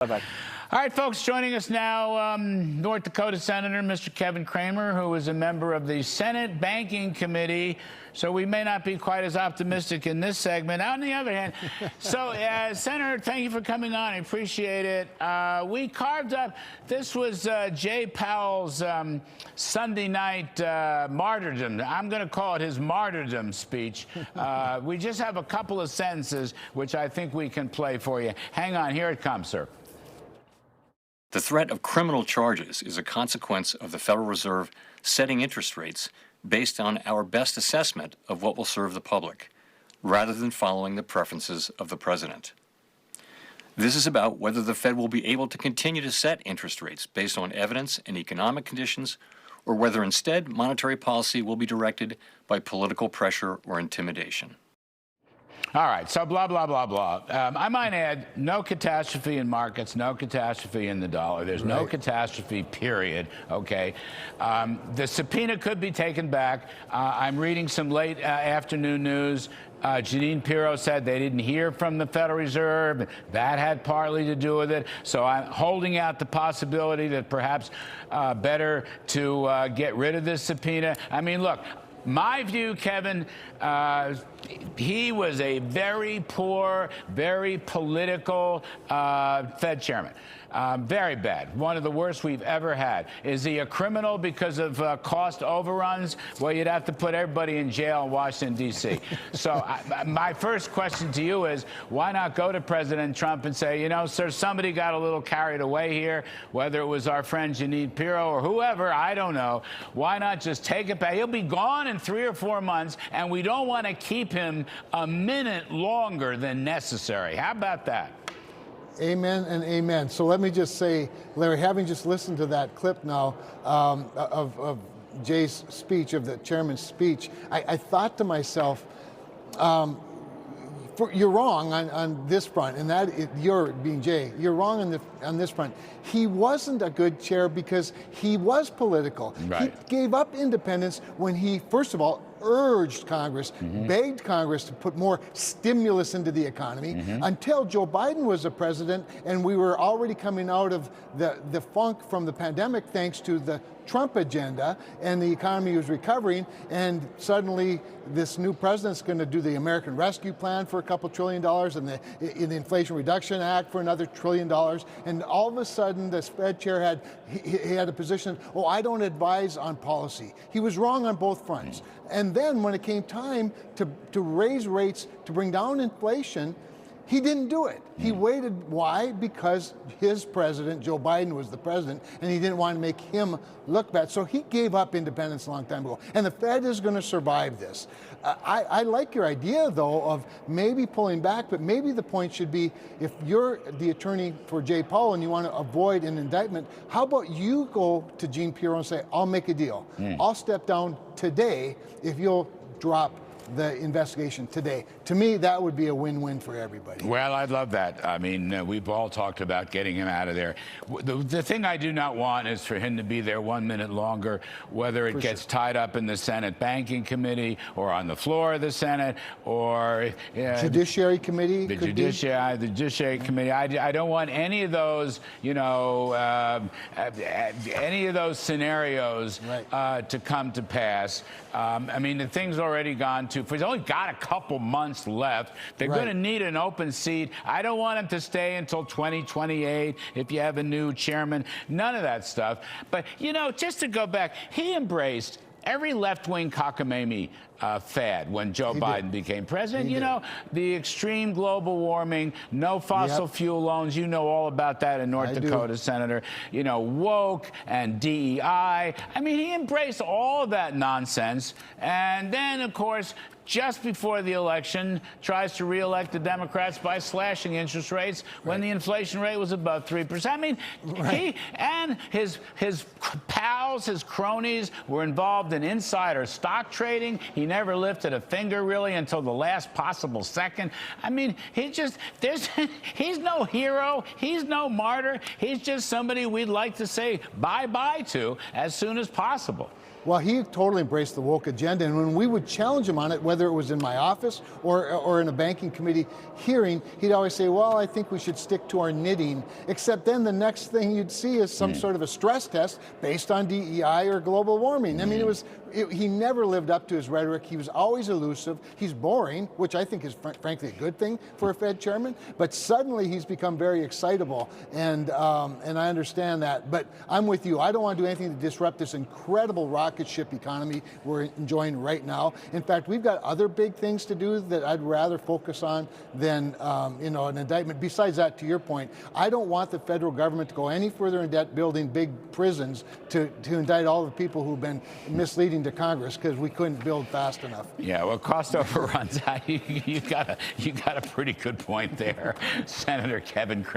Bye-bye. All right, folks, joining us now, North Dakota Senator Mr. Kevin Cramer, who is a member of the Senate Banking Committee. So we may not be quite as optimistic in this segment. On the other hand, so Senator, thank you for coming on. I appreciate it. We carved up, this was Jay Powell's Sunday night martyrdom. I'm going to call it his martyrdom speech. We just have a couple of sentences, which I think we can play for you. Hang on, here it comes, sir. The threat of criminal charges is a consequence of the Federal Reserve setting interest rates based on our best assessment of what will serve the public, rather than following the preferences of the president. This is about whether the Fed will be able to continue to set interest rates based on evidence and economic conditions, or whether instead monetary policy will be directed by political pressure or intimidation. All right, so blah, blah, blah, blah. I might add, no catastrophe in markets, no catastrophe in the dollar. There's no catastrophe, period, okay? The subpoena could be taken back. I'm reading some late afternoon news. Jeanine Pirro said they didn't hear from the Federal Reserve. That had partly to do with it. So I'm holding out the possibility that perhaps better to get rid of this subpoena. I mean, look, my view, Kevin, he was a very poor, very political Fed chairman. Very bad. One of the worst we've ever had. Is he a criminal because of cost overruns? Well, you'd have to put everybody in jail in Washington, D.C. So my first question to you is, why not go to President Trump and say, you know, sir, somebody got a little carried away here, whether it was our friend Jeanine Pirro or whoever, I don't know. Why not just take it back? He'll be gone in 3 or 4 months, and we don't want to keep him a minute longer than necessary. How about that? Amen and amen. So let me just say, Larry, having just listened to that clip now of Jay's speech, of the chairman's speech, I thought to myself, you're wrong on this front, and that you're being Jay. You're wrong on this front. He wasn't a good chair because he was political. Right. He gave up independence when he, first of all, urged Congress, begged Congress to put more stimulus into the economy until Joe Biden was the president, and we were already coming out of the funk from the pandemic thanks to the Trump agenda, and the economy was recovering, and suddenly this new president's going to do the American Rescue Plan for a couple $1 trillion and the Inflation Reduction Act for another $1 trillion, and all of a sudden the Fed chair had a position, oh, I don't advise on policy. He was wrong on both fronts. And then when it came time to raise rates to bring down inflation, he didn't do it. He waited. Why? Because his president, Joe Biden, was the president, and he didn't want to make him look bad. So he gave up independence a long time ago. And the Fed is going to survive this. I like your idea, though, of maybe pulling back, but maybe the point should be, if you're the attorney for Jay Powell and you want to avoid an indictment, how about you go to Jeanine Pirro and say, I'll make a deal. I'll step down today if you'll drop the investigation today. To me, that would be a win-win for everybody. Well, I'd love that. I mean, we've all talked about getting him out of there. The thing I do not want is for him to be there 1 minute longer, whether it gets tied up in the Senate Banking Committee or on the floor of the Senate or Judiciary Committee. The Judiciary Committee. I don't want any of those, you know, any of those scenarios to come to pass. I mean, the thing's already gone too. He's only got a couple months left. They're going to need an open seat. I don't want him to stay until 2028 if you have a new chairman. None of that stuff. But, you know, just to go back, he embraced every left-wing cockamamie fad when Joe Biden became president. You know, the extreme global warming, no fossil fuel loans. You know all about that in North Dakota, Senator. You know, woke and DEI. I mean, he embraced all of that nonsense. And then, of course, just before the election, tries to reelect the Democrats by slashing interest rates when the inflation rate was above 3%. I mean, he and his pals, his cronies, were involved in insider stock trading. He never lifted a finger, really, until the last possible second. I mean, he's no hero. He's no martyr. He's just somebody we'd like to say bye-bye to as soon as possible. Well, he totally embraced the woke agenda, and when we would challenge him on it, whether whether it was in my office or in a banking committee hearing, he'd always say, well, I think we should stick to our knitting, except then the next thing you'd see is some sort of a stress test based on DEI or global warming. I mean, he never lived up to his rhetoric. He was always elusive. He's boring, which I think is frankly a good thing for a Fed chairman, but suddenly he's become very excitable, and I understand that. But I'm with you. I don't want to do anything to disrupt this incredible rocket ship economy we're enjoying right now. In fact, we've got other big things to do that I'd rather focus on than an indictment. Besides that, to your point, I don't want the federal government to go any further in debt building big prisons to indict all the people who've been misleading to Congress because we couldn't build fast enough. Yeah, well, cost overruns. You got a pretty good point there, Senator Kevin Cramer.